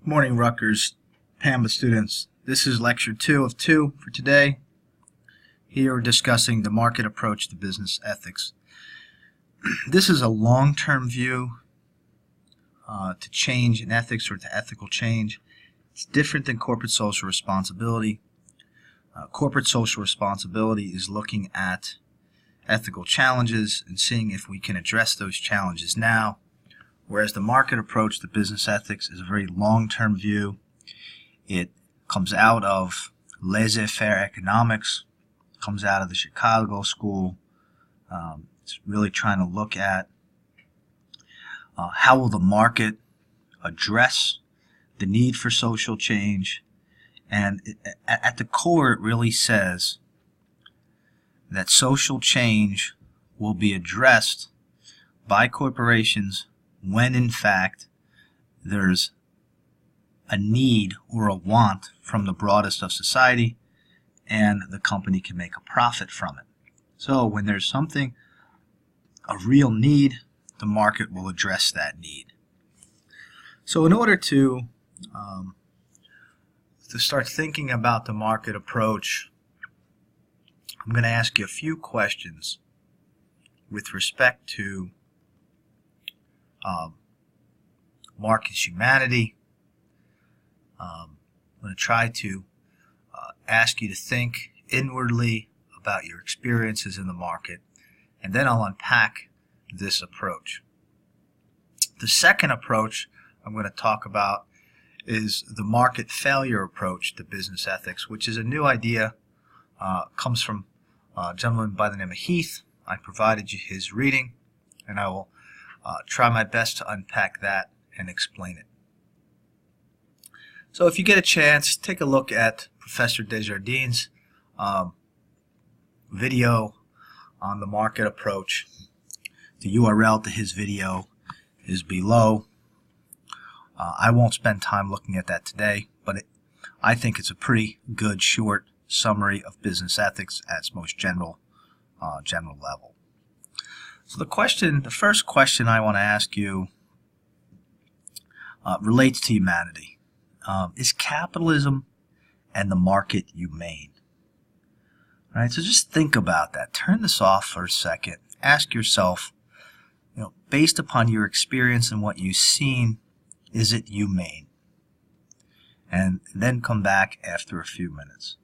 Morning, Rutgers PAMA students. This is lecture 2 of 2 for today. Here we're discussing the market approach to business ethics. This is a long-term view to change in ethics or to ethical change. It's different than corporate social responsibility. Corporate social responsibility is looking at ethical challenges and seeing if we can address those challenges now. Whereas the market approach to business ethics is a very long-term view. It comes out of laissez-faire economics, comes out of the Chicago School. It's really trying to look at how will the market address the need for social change. And at the core, it really says that social change will be addressed by corporations when in fact there's a need or a want from the broadest of society and the company can make a profit from it. So when there's something, a real need, the market will address that need. So in order to start thinking about the market approach, I'm going to ask you a few questions with respect to markets humanity. I'm going to try to ask you to think inwardly about your experiences in the market, and then I'll unpack this approach. The second approach I'm going to talk about is the market failure approach to business ethics, which is a new idea. Comes from a gentleman by the name of Heath. I provided you his reading, and I will try my best to unpack that and explain it. So if you get a chance, take a look at Professor Desjardins' video on the market approach. The URL to his video is below. I won't spend time looking at that today, but I think it's a pretty good short summary of business ethics at its most general level. So the first question I want to ask you relates to humanity. Is capitalism and the market humane? All right, so just think about that. Turn this off for a second. Ask yourself, based upon your experience and what you've seen, is it humane? And then come back after a few minutes.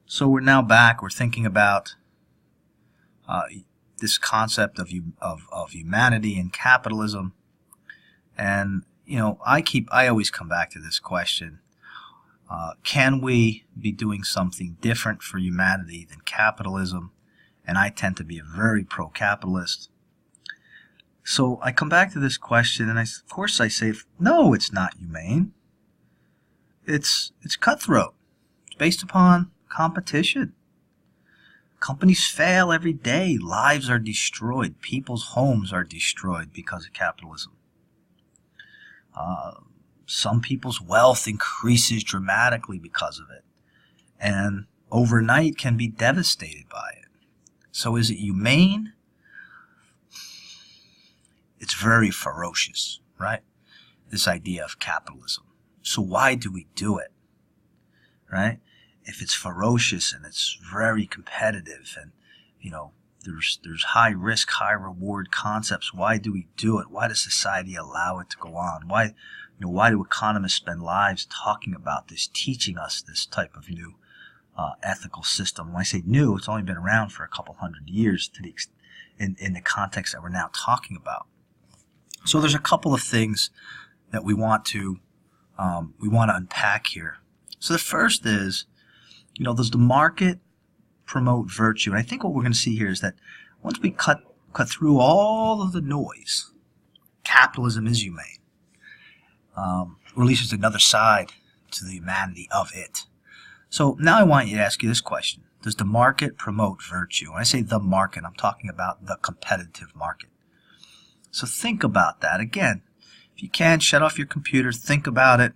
So we're now back. We're thinking about this concept of humanity and capitalism, and I always come back to this question: can we be doing something different for humanity than capitalism? And I tend to be a very pro-capitalist. So I come back to this question, and of course I say, no, it's not humane. It's cutthroat. It's based upon competition. Companies fail every day. Lives are destroyed. People's homes are destroyed because of capitalism. Some people's wealth increases dramatically because of it, and overnight can be devastated by it. So is it humane? It's very ferocious, right? This idea of capitalism. So why do we do it, right? If it's ferocious and it's very competitive and, there's high risk, high reward concepts, why do we do it? Why does society allow it to go on? Why do economists spend lives talking about this, teaching us this type of new ethical system? When I say new, it's only been around for a couple hundred years in the context that we're now talking about. So there's a couple of things that we want to unpack here. So the first is, does the market promote virtue? And I think what we're going to see here is that once we cut through all of the noise, capitalism is humane. Or at least there's another side to the humanity of it. So now I want you to ask you this question: does the market promote virtue? When I say the market, I'm talking about the competitive market. So think about that. Again, if you can, shut off your computer, think about it,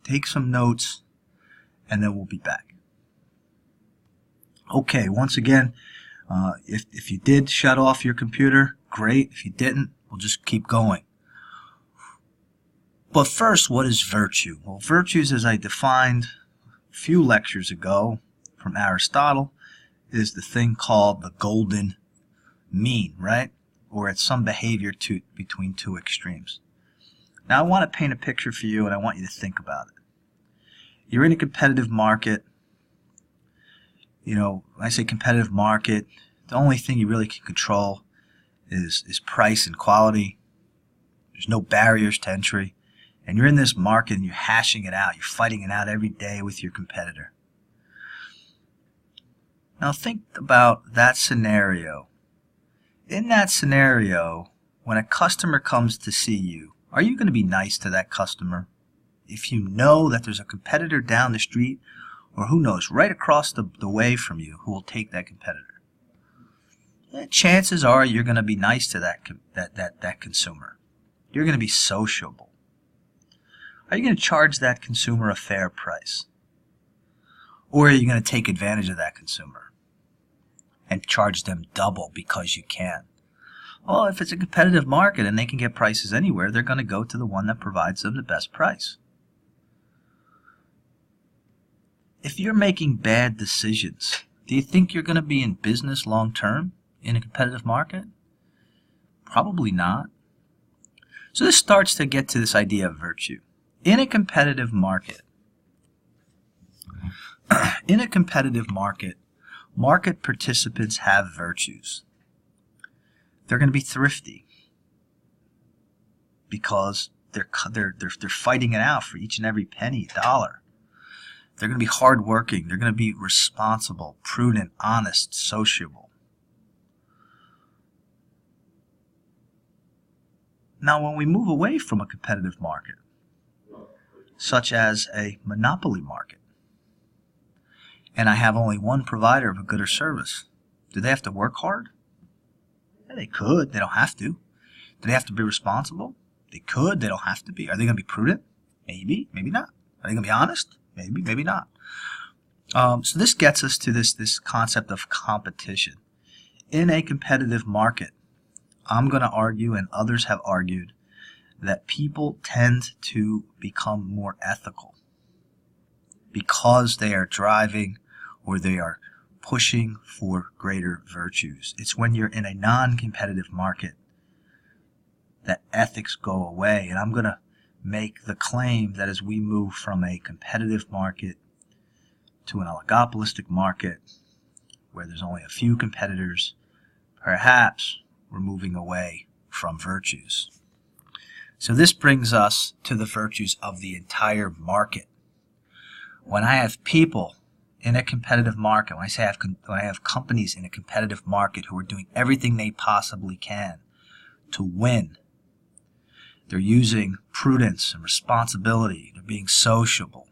take some notes, and then we'll be back. Okay, once again, if you did shut off your computer, great. If you didn't, we'll just keep going. But first, what is virtue? Well, virtues, as I defined a few lectures ago from Aristotle, is the thing called the golden mean, right? Or it's some behavior between two extremes. Now, I want to paint a picture for you, and I want you to think about it. You're in a competitive market. You know, when I say competitive market, the only thing you really can control is price and quality. There's no barriers to entry. And you're in this market and you're hashing it out. You're fighting it out every day with your competitor. Now think about that scenario. In that scenario, when a customer comes to see you, are you going to be nice to that customer? If you know that there's a competitor down the street, or who knows, right across the way from you, who will take that competitor, chances are you're going to be nice to that consumer. You're going to be sociable. Are you going to charge that consumer a fair price? Or are you going to take advantage of that consumer and charge them double because you can? Well, if it's a competitive market and they can get prices anywhere, they're going to go to the one that provides them the best price. If you're making bad decisions, do you think you're going to be in business long term in a competitive market? Probably not. So this starts to get to this idea of virtue. In a competitive market, market participants have virtues. They're going to be thrifty because they're fighting it out for each and every penny, dollar. They're going to be hardworking. They're going to be responsible, prudent, honest, sociable. Now, when we move away from a competitive market, such as a monopoly market, and I have only one provider of a good or service, do they have to work hard? Yeah, they could. They don't have to. Do they have to be responsible? They could. They don't have to be. Are they going to be prudent? Maybe. Maybe not. Are they going to be honest? Maybe. Maybe not. So this gets us to this concept of competition. In a competitive market, I'm going to argue, and others have argued, that people tend to become more ethical because they are driving or they are pushing for greater virtues. It's when you're in a non-competitive market that ethics go away. And I'm going to make the claim that as we move from a competitive market to an oligopolistic market where there's only a few competitors, perhaps we're moving away from virtues. So this brings us to the virtues of the entire market. When I have people in a competitive market, when I have companies in a competitive market who are doing everything they possibly can to win, they're using prudence and responsibility, they're being sociable.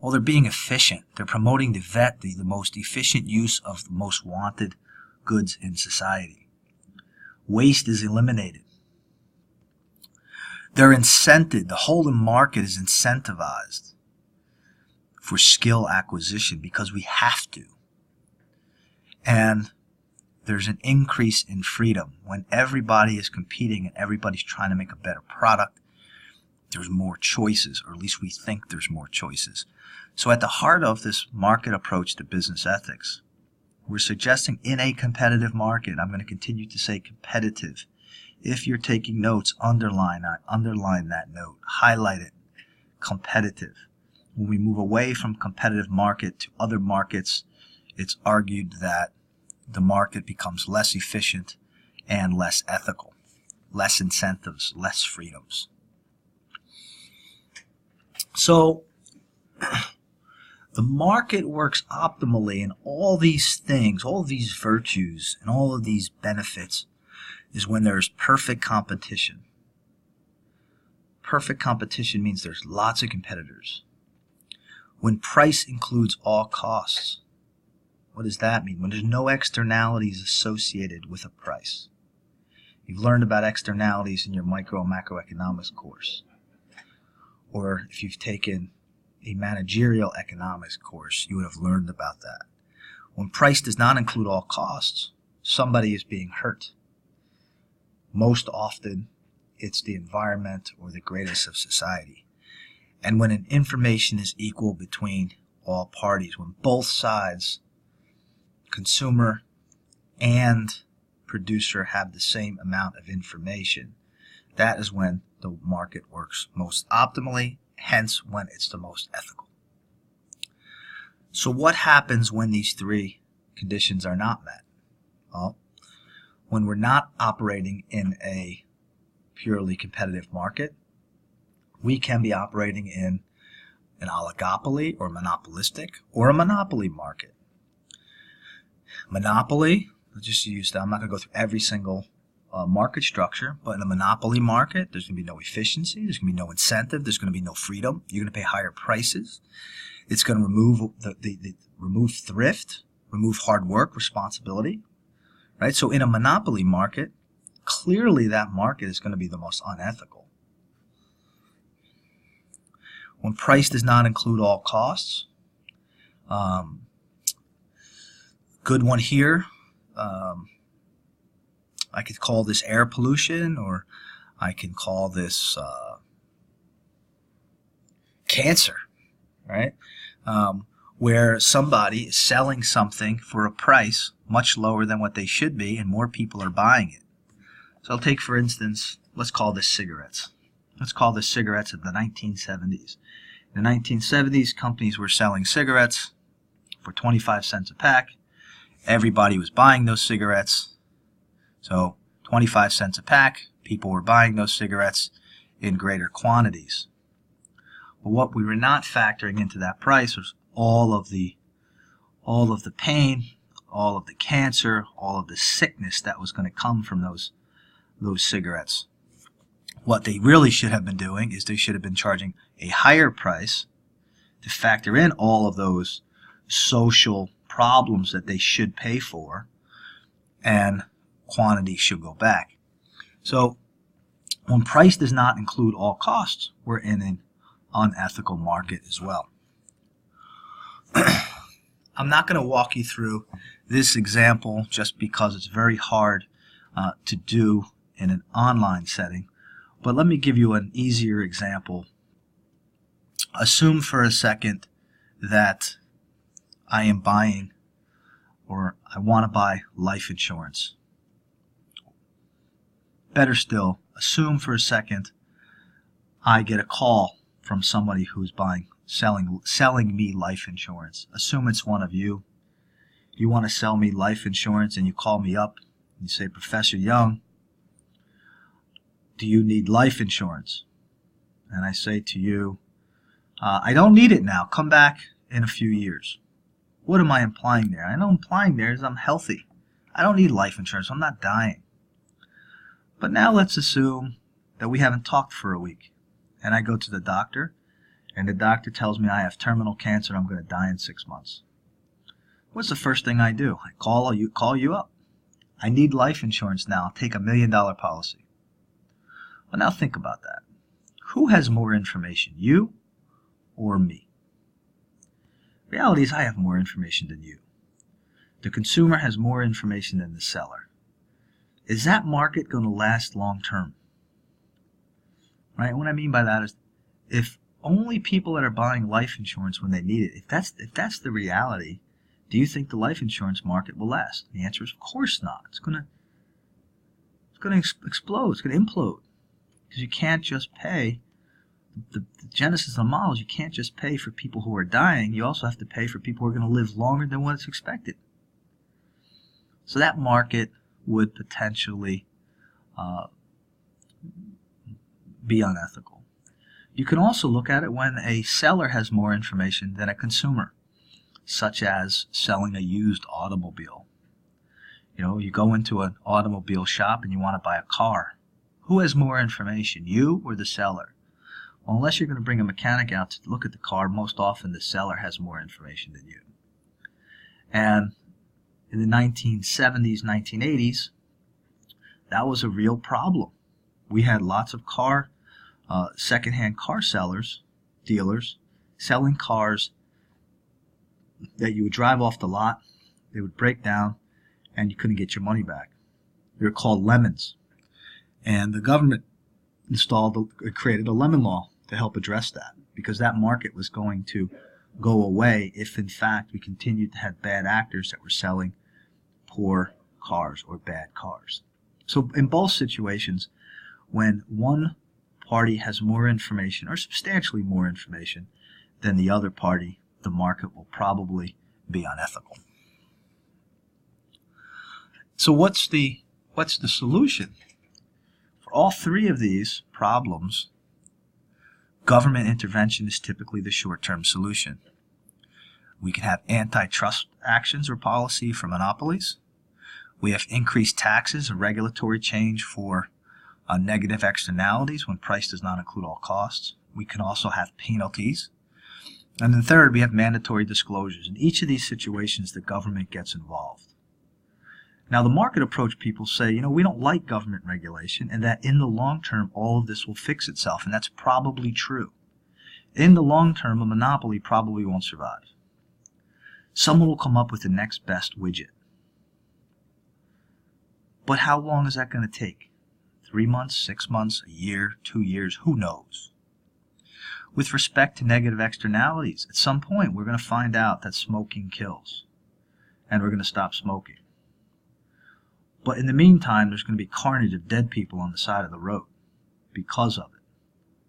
Well, they're being efficient. They're promoting the most efficient use of the most wanted goods in society. Waste is eliminated. They're incented. The whole market is incentivized for skill acquisition because we have to. And there's an increase in freedom. When everybody is competing and everybody's trying to make a better product, there's more choices, or at least we think there's more choices. So at the heart of this market approach to business ethics, we're suggesting in a competitive market, I'm going to continue to say competitive. If you're taking notes, underline that note, highlight it, competitive. When we move away from competitive market to other markets, it's argued that the market becomes less efficient and less ethical, less incentives, less freedoms. So the market works optimally, and all these things, all of these virtues, and all of these benefits is when there's perfect competition. Perfect competition means there's lots of competitors. When price includes all costs. What does that mean? When there's no externalities associated with a price. You've learned about externalities in your micro and macroeconomics course. Or if you've taken a managerial economics course, you would have learned about that. When price does not include all costs, somebody is being hurt. Most often, it's the environment or the greatest of society. And when an information is equal between all parties, when both sides, consumer and producer, have the same amount of information, that is when the market works most optimally, hence when it's the most ethical. So what happens when these three conditions are not met? Well, when we're not operating in a purely competitive market, we can be operating in an oligopoly or monopolistic or a monopoly market. Monopoly, let's just use that. I'm not going to go through every single market structure, but in a monopoly market, there's going to be no efficiency, there's going to be no incentive, there's going to be no freedom. You're going to pay higher prices. It's going to remove remove thrift, remove hard work, responsibility, right? So in a monopoly market, clearly that market is going to be the most unethical. When price does not include all costs, good one here, I could call this air pollution, or I can call this cancer, right? Where somebody is selling something for a price much lower than what they should be, and more people are buying it. So I'll take, for instance, let's call this cigarettes. Let's call this cigarettes in the 1970s. In the 1970s, companies were selling cigarettes for 25 cents a pack. Everybody was buying those cigarettes. So 25 cents a pack, people were buying those cigarettes in greater quantities. But what we were not factoring into that price was all of the pain, all of the cancer, all of the sickness that was going to come from those cigarettes. What they really should have been doing is they should have been charging a higher price to factor in all of those social problems that they should pay for, and quantity should go back. So when price does not include all costs, we're in an unethical market as well. I'm not going to walk you through this example just because it's very hard to do in an online setting, but let me give you an easier example. Assume for a second that I am buying, or I want to buy, life insurance. Better still, assume for a second I get a call from somebody who's selling me life insurance. Assume it's one of you. You want to sell me life insurance, and you call me up and you say, Professor Young, do you need life insurance? And I say to you, I don't need it now. Come back in a few years. What am I implying there? I know implying there is I'm healthy. I don't need life insurance. I'm not dying. But now let's assume that we haven't talked for a week, and I go to the doctor, and the doctor tells me I have terminal cancer and I'm going to die in 6 months. What's the first thing I do? I call you up. I need life insurance now. I'll take $1 million policy. Well, now think about that. Who has more information, you or me? Reality is I have more information than you. The consumer has more information than the seller. Is that market going to last long term? Right? What I mean by that is, if only people that are buying life insurance when they need it, if that's the reality, do you think the life insurance market will last? The answer is of course not. It's going to explode. It's going to implode, because you can't just pay. The genesis of the model is you can't just pay for people who are dying. You also have to pay for people who are going to live longer than what's expected. So that market would potentially be unethical. You can also look at it when a seller has more information than a consumer, such as selling a used automobile. You know, you go into an automobile shop and you want to buy a car. Who has more information, you or the seller? Well, unless you're going to bring a mechanic out to look at the car, most often the seller has more information than you. And in the 1970s, 1980s, that was a real problem. We had lots of secondhand car dealers, selling cars that you would drive off the lot, they would break down, and you couldn't get your money back. They were called lemons. And the government created a lemon law to help address that, because that market was going to go away if in fact we continued to have bad actors that were selling poor cars or bad cars. So in both situations, when one party has more information or substantially more information than the other party, the market will probably be unethical. So what's the solution? For all three of these problems, government intervention is typically the short-term solution. We can have antitrust actions or policy for monopolies. We have increased taxes or regulatory change for negative externalities when price does not include all costs. We can also have penalties. And then third, we have mandatory disclosures. In each of these situations, the government gets involved. Now, the market approach people say, we don't like government regulation, and that in the long term, all of this will fix itself, and that's probably true. In the long term, a monopoly probably won't survive. Someone will come up with the next best widget. But how long is that going to take? 3 months, 6 months, a year, 2 years, who knows? With respect to negative externalities, at some point we're going to find out that smoking kills, and we're going to stop smoking. But in the meantime, there's going to be carnage of dead people on the side of the road because of it.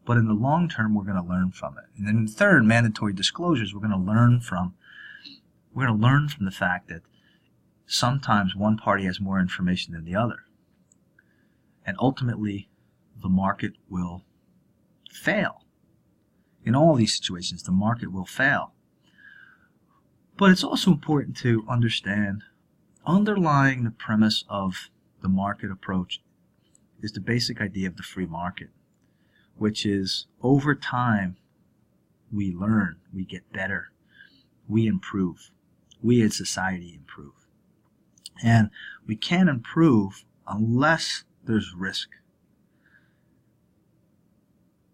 But in the long term, we're going to learn from it. And then third, mandatory disclosures, we're going to learn from the fact that sometimes one party has more information than the other. And ultimately, the market will fail. In all these situations, the market will fail. But it's also important to understand, underlying the premise of the market approach is the basic idea of the free market, which is over time we learn, we get better, we improve, we as society improve. And we can't improve unless there's risk.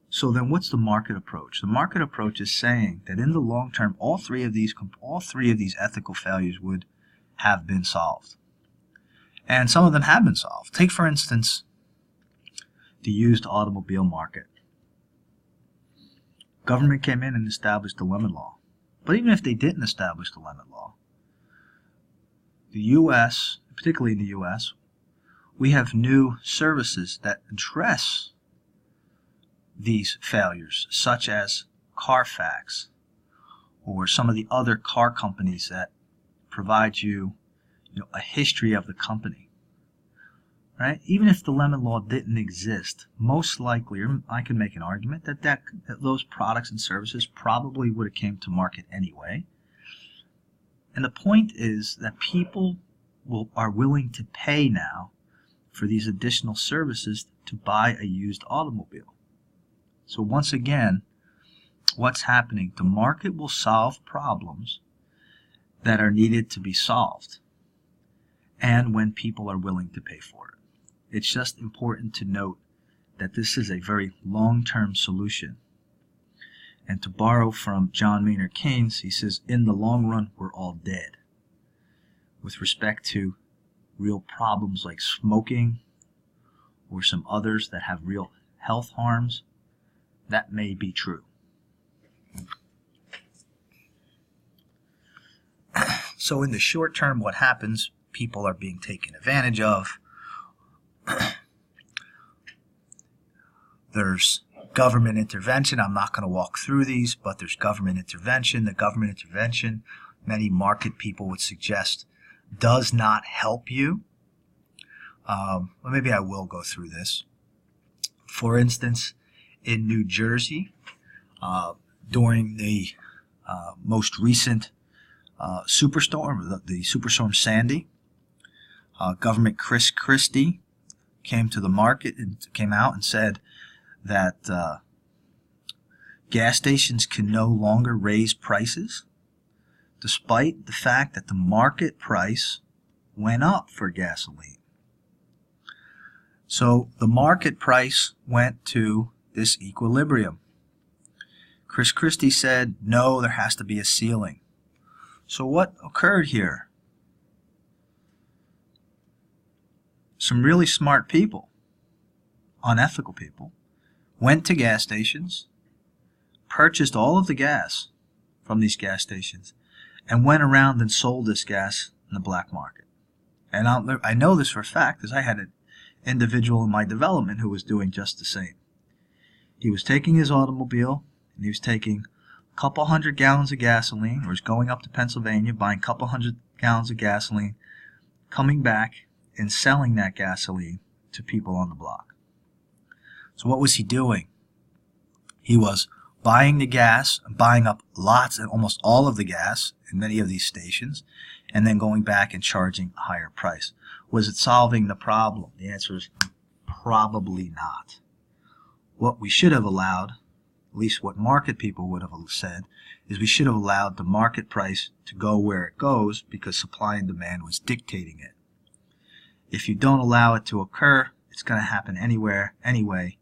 So then what's the market approach? The market approach is saying that in the long term, all three of these ethical failures would have been solved. And some of them have been solved. Take, for instance, the used automobile market. Government came in and established the lemon law. But even if they didn't establish the lemon law, the U.S., particularly in the U.S., we have new services that address these failures, such as Carfax or some of the other car companies that provide you, a history of the company. Right? Even if the lemon law didn't exist, most likely, or I can make an argument that those products and services probably would have came to market anyway. And the point is that people are willing to pay now for these additional services to buy a used automobile. So once again, what's happening? The market will solve problems that are needed to be solved, and when people are willing to pay for it. It's just important to note that this is a very long-term solution. And to borrow from John Maynard Keynes, he says, in the long run, we're all dead. With respect to real problems like smoking or some others that have real health harms, that may be true. So in the short term, what happens? People are being taken advantage of. There's government intervention. I'm not going to walk through these, but there's government intervention. The government intervention, many market people would suggest, does not help you. Well, maybe I will go through this. For instance, in New Jersey, during the most recent superstorm, the Superstorm Sandy, Governor Chris Christie came to the market and came out and said that gas stations can no longer raise prices, despite the fact that the market price went up for gasoline. So the market price went to this equilibrium. Chris Christie said, no, there has to be a ceiling. So what occurred here? Some really smart people unethical people, went to gas stations, purchased all of the gas from these gas stations, and went around and sold this gas in the black market. And I know this for a fact because I had an individual in my development who was doing just the same. He was taking his automobile and he was taking a couple hundred gallons of gasoline, or was going up to Pennsylvania, buying a couple hundred gallons of gasoline, coming back and selling that gasoline to people on the block. So what was he doing? He was buying the gas, buying up lots and almost all of the gas in many of these stations, and then going back and charging a higher price. Was it solving the problem? The answer is probably not. What we should have allowed, at least what market people would have said, is we should have allowed the market price to go where it goes because supply and demand was dictating it. If you don't allow it to occur, it's going to happen anywhere, anyway,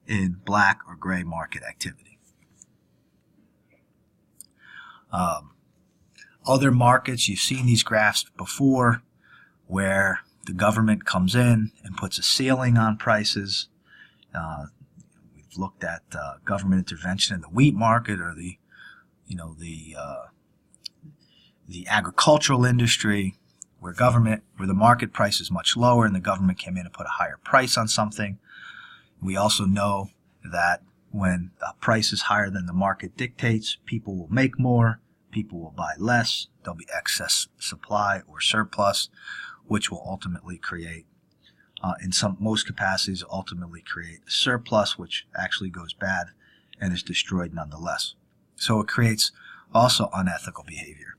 in black or gray market activity. Other markets, you've seen these graphs before, where the government comes in and puts a ceiling on prices. We've looked at government intervention in the wheat market, or the agricultural industry, where the market price is much lower and the government came in and put a higher price on something. We also know that when the price is higher than the market dictates, people will make more, people will buy less, there'll be excess supply or surplus, which will ultimately create, in most capacities, ultimately create a surplus, which actually goes bad and is destroyed nonetheless. So it creates also unethical behavior.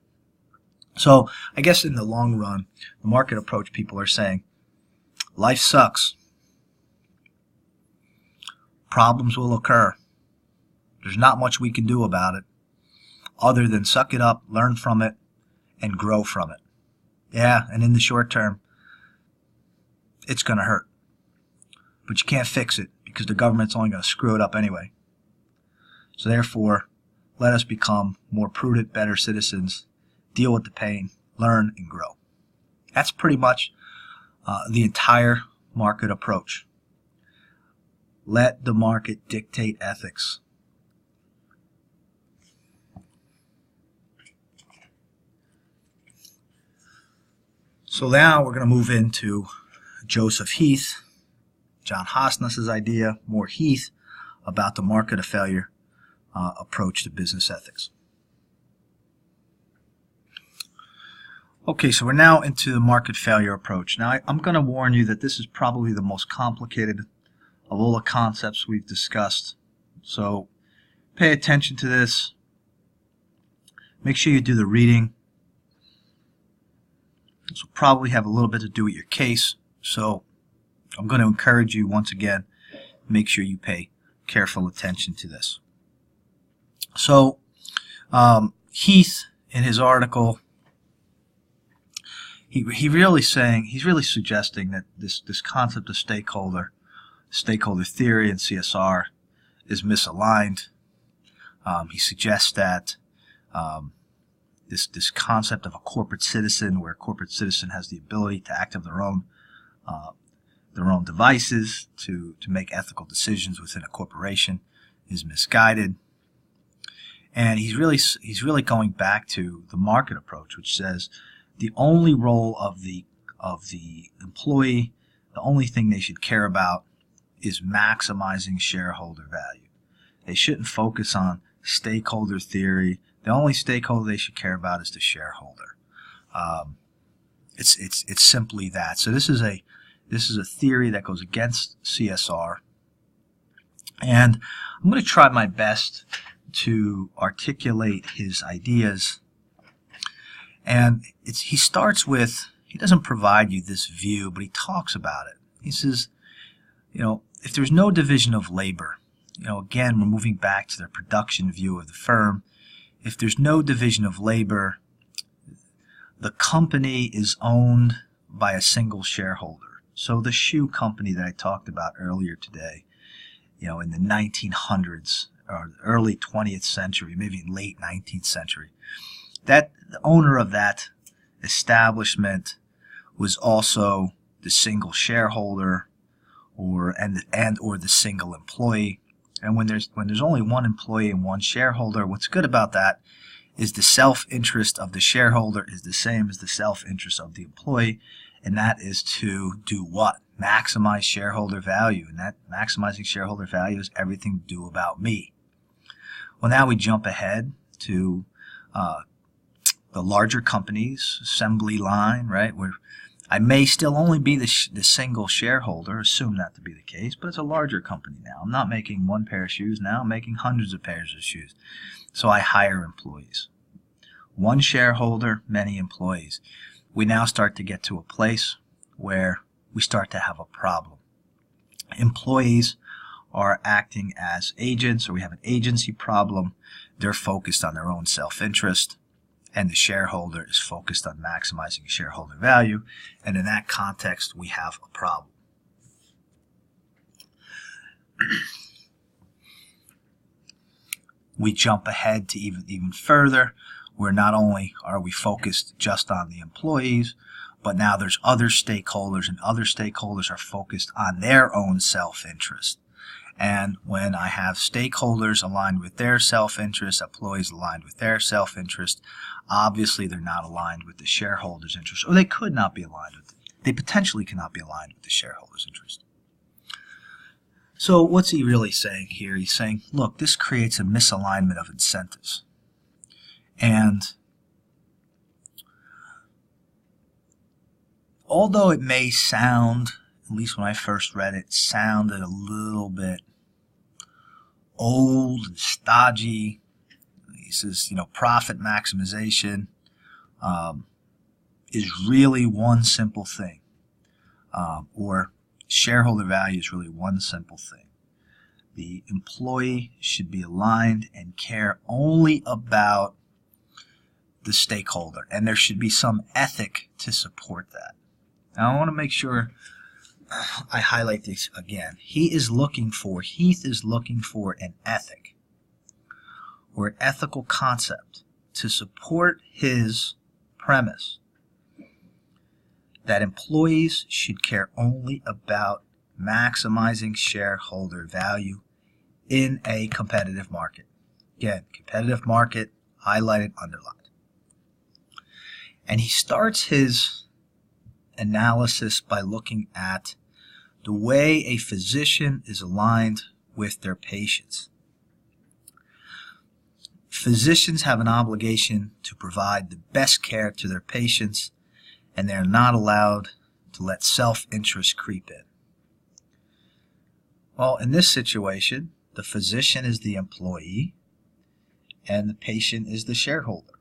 So I guess in the long run, the market approach people are saying, life sucks. Problems will occur. There's not much we can do about it other than suck it up, learn from it, and grow from it. Yeah, and in the short term, it's going to hurt. But you can't fix it because the government's only going to screw it up anyway. So therefore, let us become more prudent, better citizens, deal with the pain, learn, and grow. That's pretty much the entire market approach. Let the market dictate ethics. So now we're going to move into Joseph Heath, John Hosness's idea, more Heath, about the market of failure approach to business ethics. Okay, so we're now into the market failure approach. Now I'm going to warn you that this is probably the most complicated of all the concepts we've discussed. So pay attention to this. Make sure you do the reading. This will probably have a little bit to do with your case. So I'm going to encourage you once again, make sure you pay careful attention to this. So Heath, in his article, he's really suggesting that this concept of stakeholder theory and CSR is misaligned. He suggests that this concept of a corporate citizen, where a corporate citizen has the ability to act of their own devices to make ethical decisions within a corporation, is misguided. And he's really going back to the market approach, which says the only role of the employee, the only thing they should care about is maximizing shareholder value. They shouldn't focus on stakeholder theory. The only stakeholder they should care about is the shareholder. It's simply that. So this is a theory that goes against CSR, and I'm going to try my best to articulate his ideas. And he starts with, he doesn't provide you this view, but he talks about it. He says, if there's no division of labor, again, we're moving back to the production view of the firm. If there's no division of labor, the company is owned by a single shareholder. So the shoe company that I talked about earlier today, in the 1900s or early 20th century, maybe late 19th century, that the owner of that establishment was also the single shareholder, or the single employee. And when there's only one employee and one shareholder, what's good about that is the self-interest of the shareholder is the same as the self-interest of the employee, and that is to do what? Maximize shareholder value, and that maximizing shareholder value is everything to do about me. Well, now we jump ahead to the larger companies, assembly line, right, where I may still only be the single shareholder, assume that to be the case, but it's a larger company now. I'm not making one pair of shoes now, I'm making hundreds of pairs of shoes. So I hire employees. One shareholder, many employees. We now start to get to a place where we start to have a problem. Employees are acting as agents, or we have an agency problem. They're focused on their own self-interest, and the shareholder is focused on maximizing shareholder value, and in that context we have a problem. We jump ahead to even further, where not only are we focused just on the employees, but now there's other stakeholders, and other stakeholders are focused on their own self-interest. And when I have stakeholders aligned with their self-interest, employees aligned with their self-interest, obviously they're not aligned with the shareholders' interest, or they could not be aligned with it. They potentially cannot be aligned with the shareholders' interest. So what's he really saying here? He's saying, look, this creates a misalignment of incentives. And although it may sound, at least when I first read it, sounded a little bit old and stodgy. He says, profit maximization is really one simple thing, or shareholder value is really one simple thing. The employee should be aligned and care only about the stakeholder, and there should be some ethic to support that. Now I want to make sure I highlight this again. Heath is looking for an ethic or an ethical concept to support his premise that employees should care only about maximizing shareholder value in a competitive market. Again, competitive market, highlighted, underlined. And he starts his analysis by looking at the way a physician is aligned with their patients. Physicians have an obligation to provide the best care to their patients, and they're not allowed to let self-interest creep in. Well, in this situation, the physician is the employee and the patient is the shareholder.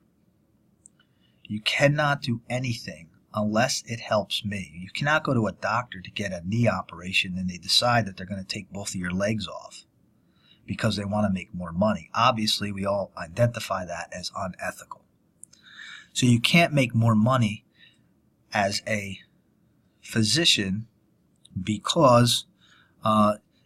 You cannot do anything unless it helps me. You cannot go to a doctor to get a knee operation and they decide that they're going to take both of your legs off because they want to make more money. Obviously, we all identify that as unethical. So you can't make more money as a physician because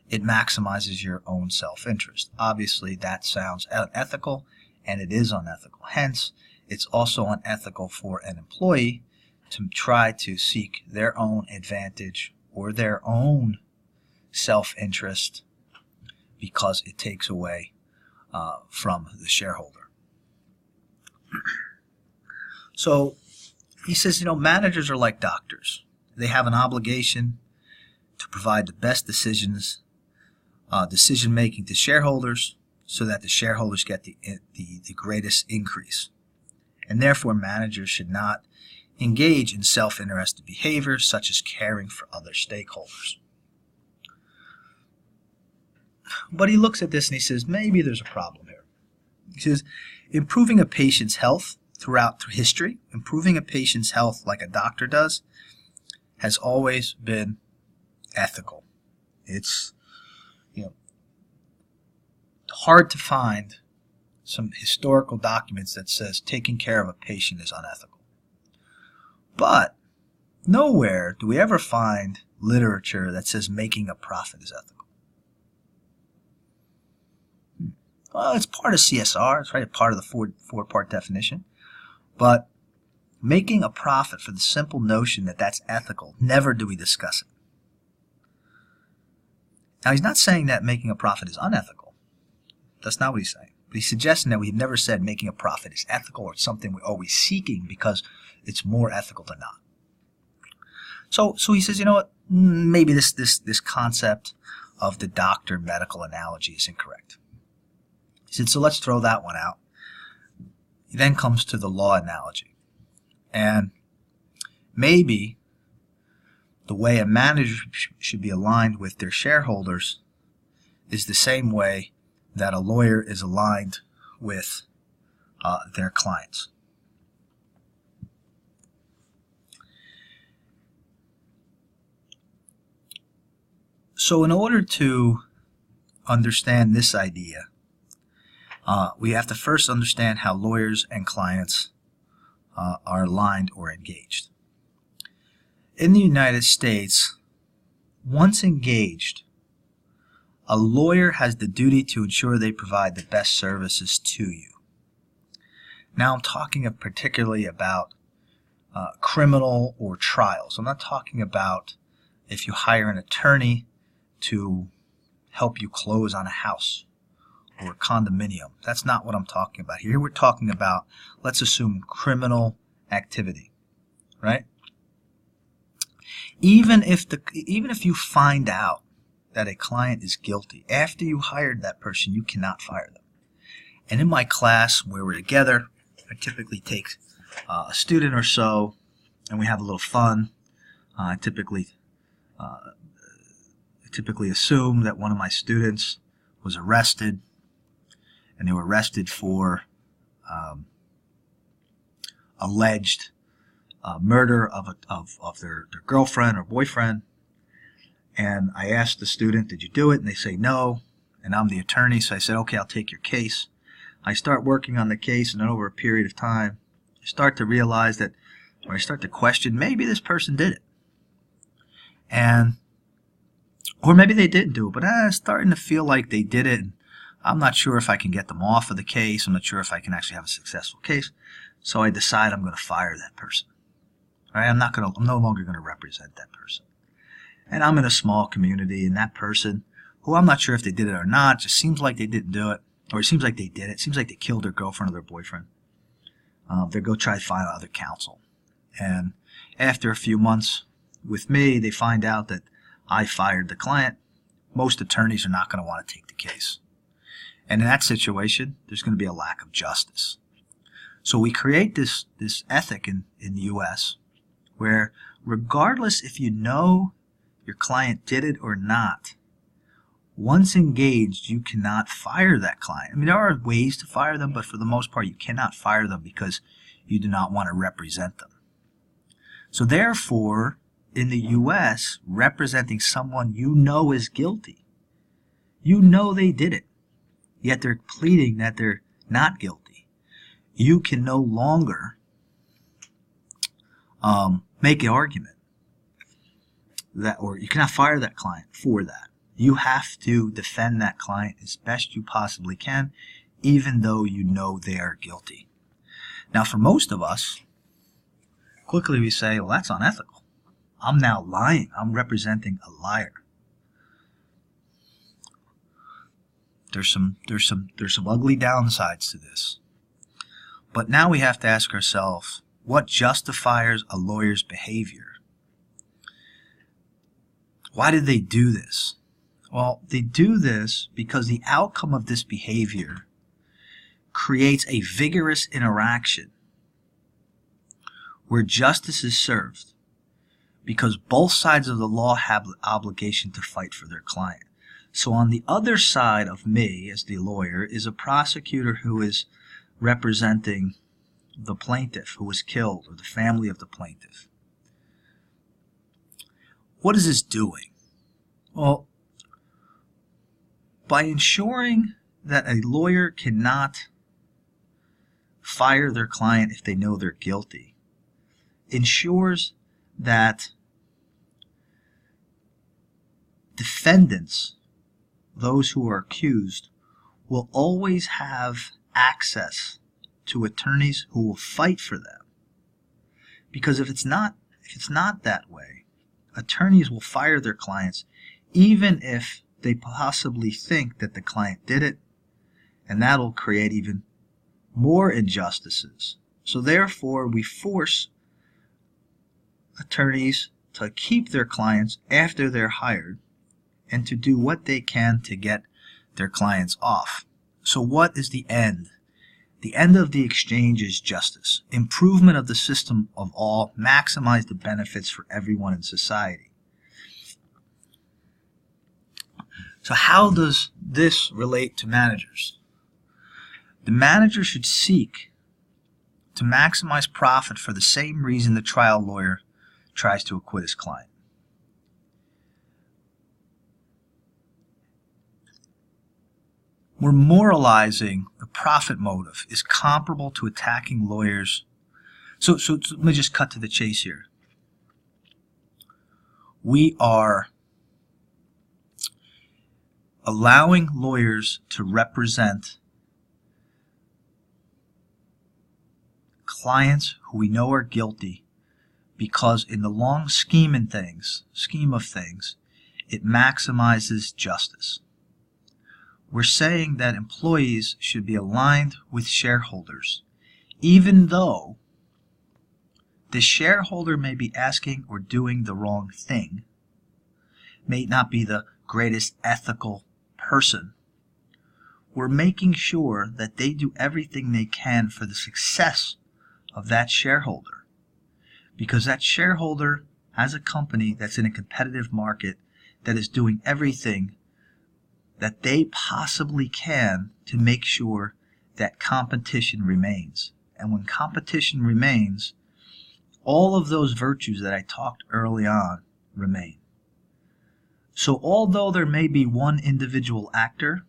it maximizes your own self-interest. Obviously, that sounds unethical, and it is unethical. Hence, it's also unethical for an employee to try to seek their own advantage or their own self-interest because it takes away from the shareholder. So he says, managers are like doctors. They have an obligation to provide the best decision-making to shareholders so that the shareholders get the greatest increase. And therefore, managers should not engage in self-interested behavior such as caring for other stakeholders. But he looks at this and he says, maybe there's a problem here. He says, improving a patient's health throughout history, improving a patient's health like a doctor does, has always been ethical. It's hard to find some historical documents that says taking care of a patient is unethical. But nowhere do we ever find literature that says making a profit is ethical. Well, it's part of CSR, it's right, part of the four-part definition. But making a profit for the simple notion that that's ethical, never do we discuss it. Now, he's not saying that making a profit is unethical. That's not what he's saying. But he's suggesting that we've never said making a profit is ethical or it's something we're always seeking because it's more ethical than not. So he says, you know what, maybe this concept of the doctor medical analogy is incorrect. He said, so let's throw that one out. He then comes to the law analogy. And maybe the way a manager should be aligned with their shareholders is the same way that a lawyer is aligned with their clients. So in order to understand this idea, we have to first understand how lawyers and clients are aligned or engaged. In the United States, once engaged, a lawyer has the duty to ensure they provide the best services to you. Now I'm talking particularly about criminal or trials. I'm not talking about if you hire an attorney to help you close on a house or a condominium. That's not what I'm talking about. Here we're talking about, let's assume, criminal activity, right? Even if you find out that a client is guilty, after you hired that person, you cannot fire them. And in my class where we're together, I typically take a student or so, and we have a little fun. I typically assume that one of my students was arrested, and they were arrested for alleged murder of their girlfriend or boyfriend. And I asked the student, did you do it? And they say no. And I'm the attorney, so I said, okay, I'll take your case. I start working on the case, and then over a period of time, I start to realize that, or I start to question, maybe this person did it. Or maybe they didn't do it, but I'm starting to feel like they did it. And I'm not sure if I can get them off of the case. I'm not sure if I can actually have a successful case. So I decide I'm going to fire that person. All right? I'm no longer going to represent that person. And I'm in a small community, and that person, who I'm not sure if they did it or not, just seems like they didn't do it, or it seems like they did it. It seems like they killed their girlfriend or their boyfriend. They go try to find other counsel. And after a few months with me, they find out that I fired the client. Most attorneys are not going to want to take the case. And in that situation, there's going to be a lack of justice. So we create this ethic in the U.S. where regardless if you know your client did it or not, once engaged, you cannot fire that client. I mean, there are ways to fire them, but for the most part, you cannot fire them because you do not want to represent them. So therefore, in the U.S., representing someone you know is guilty, you know they did it, yet they're pleading that they're not guilty, you can no longer make an argument that, or you cannot fire that client for that. You have to defend that client as best you possibly can, even though you know they are guilty. Now, for most of us, quickly we say, well, that's unethical. I'm now lying. I'm representing a liar. There's some ugly downsides to this. But now we have to ask ourselves, what justifies a lawyer's behavior? Why did they do this? Well, they do this because the outcome of this behavior creates a vigorous interaction where justice is served because both sides of the law have the obligation to fight for their client. So on the other side of me as the lawyer is a prosecutor who is representing the plaintiff who was killed or the family of the plaintiff. What is this doing? Well, by ensuring that a lawyer cannot fire their client if they know they're guilty, ensures that defendants, those who are accused, will always have access to attorneys who will fight for them. Because if it's not that way, attorneys will fire their clients even if they possibly think that the client did it, and that'll create even more injustices. So therefore, we force attorneys to keep their clients after they're hired and to do what they can to get their clients off. So what is the end? The end of the exchange is justice, improvement of the system of all, maximize the benefits for everyone in society. So how does this relate to managers? The manager should seek to maximize profit for the same reason the trial lawyer tries to acquit his client. Where moralizing the profit motive is comparable to attacking lawyers. So let me just cut to the chase here. We are allowing lawyers to represent clients who we know are guilty because in the long scheme of things, it maximizes justice. We're saying that employees should be aligned with shareholders, even though the shareholder may be asking or doing the wrong thing, may not be the greatest ethical person. We're making sure that they do everything they can for the success of that shareholder, because that shareholder has a company that's in a competitive market that is doing everything that they possibly can to make sure that competition remains. And when competition remains, all of those virtues that I talked early on remain. So although there may be one individual actor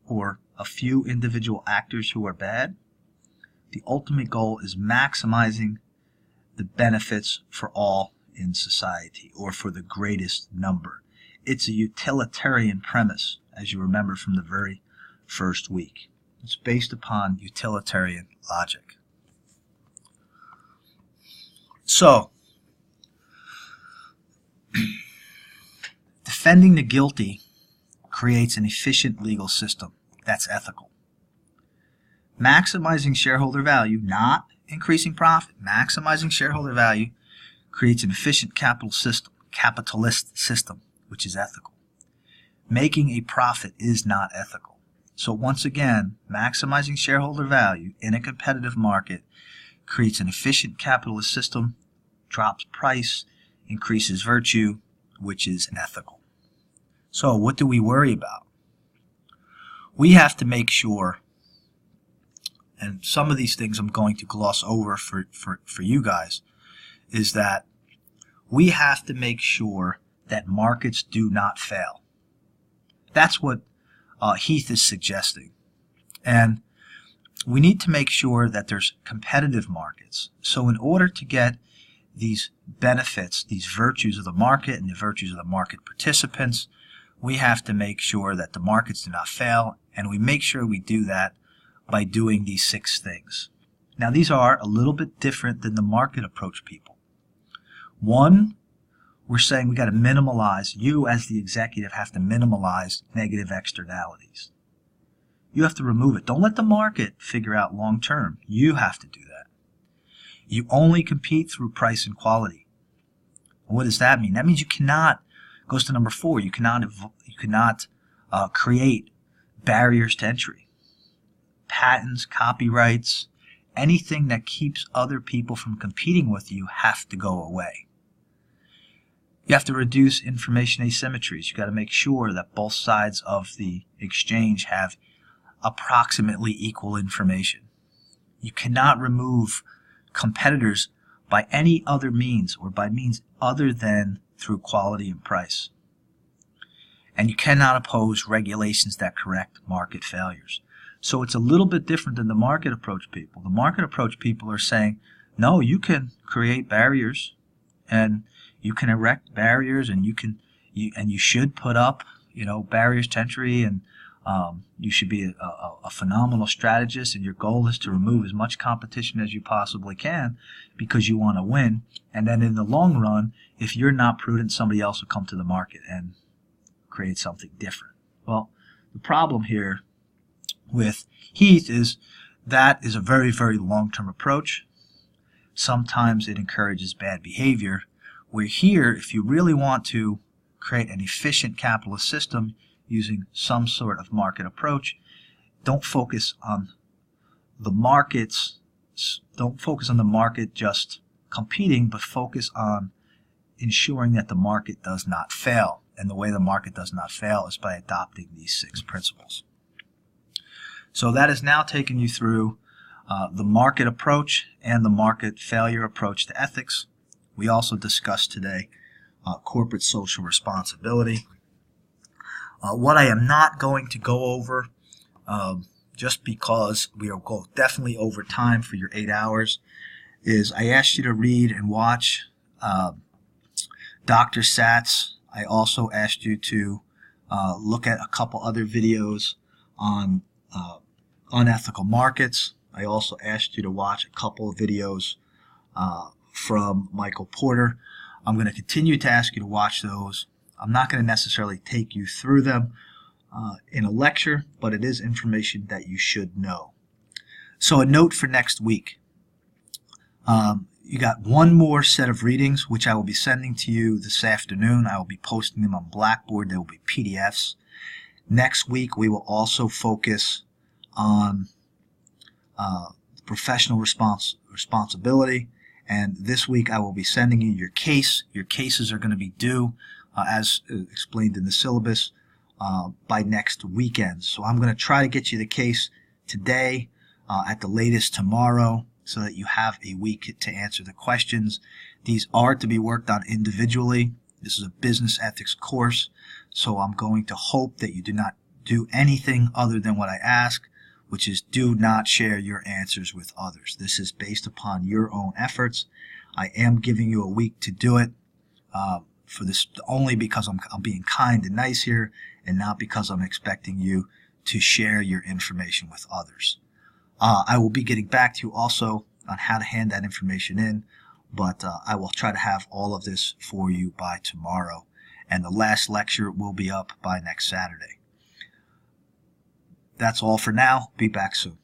or a few individual actors who are bad, the ultimate goal is maximizing the benefits for all in society, or for the greatest number. It's a utilitarian premise, as you remember from the very first week. It's based upon utilitarian logic. So, defending the guilty creates an efficient legal system that's ethical. Maximizing shareholder value, not increasing profit, maximizing shareholder value creates an efficient capitalist system, which is ethical. Making a profit is not ethical. So once again, maximizing shareholder value in a competitive market creates an efficient capitalist system, drops price, increases virtue, which is ethical. So what do we worry about? We have to make sure, and some of these things I'm going to gloss over for you guys, is that we have to make sure that markets do not fail. That's what Heath is suggesting. And we need to make sure that there's competitive markets. So in order to get these benefits, these virtues of the market and the virtues of the market participants, we have to make sure that the markets do not fail, and we make sure we do that by doing these 6 things. Now these are a little bit different than the market approach people. One, we're saying we got to minimalize, you as the executive have to minimalize negative externalities. You have to remove it. Don't let the market figure out long term. You have to do that. You only compete through price and quality. And what does that mean? That means you cannot, goes to number 4, you cannot create barriers to entry. Patents, copyrights, anything that keeps other people from competing with you have to go away. You have to reduce information asymmetries. You've got to make sure that both sides of the exchange have approximately equal information. You cannot remove competitors by any other means, or by means other than through quality and price. And you cannot oppose regulations that correct market failures. So it's a little bit different than the market approach people. The market approach people are saying, no, you can create barriers, and you can erect barriers, and you should put up, barriers to entry, and you should be a phenomenal strategist, and your goal is to remove as much competition as you possibly can because you want to win. And then in the long run, if you're not prudent, somebody else will come to the market and create something different. Well, the problem here with Heath is that is a very, very long-term approach. Sometimes it encourages bad behavior, where here, if you really want to create an efficient capitalist system using some sort of market approach, don't focus on the markets, don't focus on the market just competing, but focus on ensuring that the market does not fail. And the way the market does not fail is by adopting these 6 principles. So that has now taken you through the market approach and the market failure approach to ethics. We also discussed today corporate social responsibility. What I am not going to go over, just because we are definitely over time for your 8 hours, is I asked you to read and watch Dr. Satz. I also asked you to look at a couple other videos on unethical markets. I also asked you to watch a couple of videos from Michael Porter. I'm going to continue to ask you to watch those. I'm not going to necessarily take you through them in a lecture, but it is information that you should know. So a note for next week. You got one more set of readings, which I will be sending to you this afternoon. I will be posting them on Blackboard. They will be PDFs. Next week, we will also focus on professional responsibility. And this week, I will be sending you your case. Your cases are going to be due, as explained in the syllabus, by next weekend. So I'm going to try to get you the case today, at the latest tomorrow, so that you have a week to answer the questions. These are to be worked on individually. This is a business ethics course, so I'm going to hope that you do not do anything other than what I ask, which is do not share your answers with others. This is based upon your own efforts. I am giving you a week to do it for this only because I'm being kind and nice here, and not because I'm expecting you to share your information with others. I will be getting back to you also on how to hand that information in, but I will try to have all of this for you by tomorrow, and the last lecture will be up by next Saturday. That's all for now. Be back soon.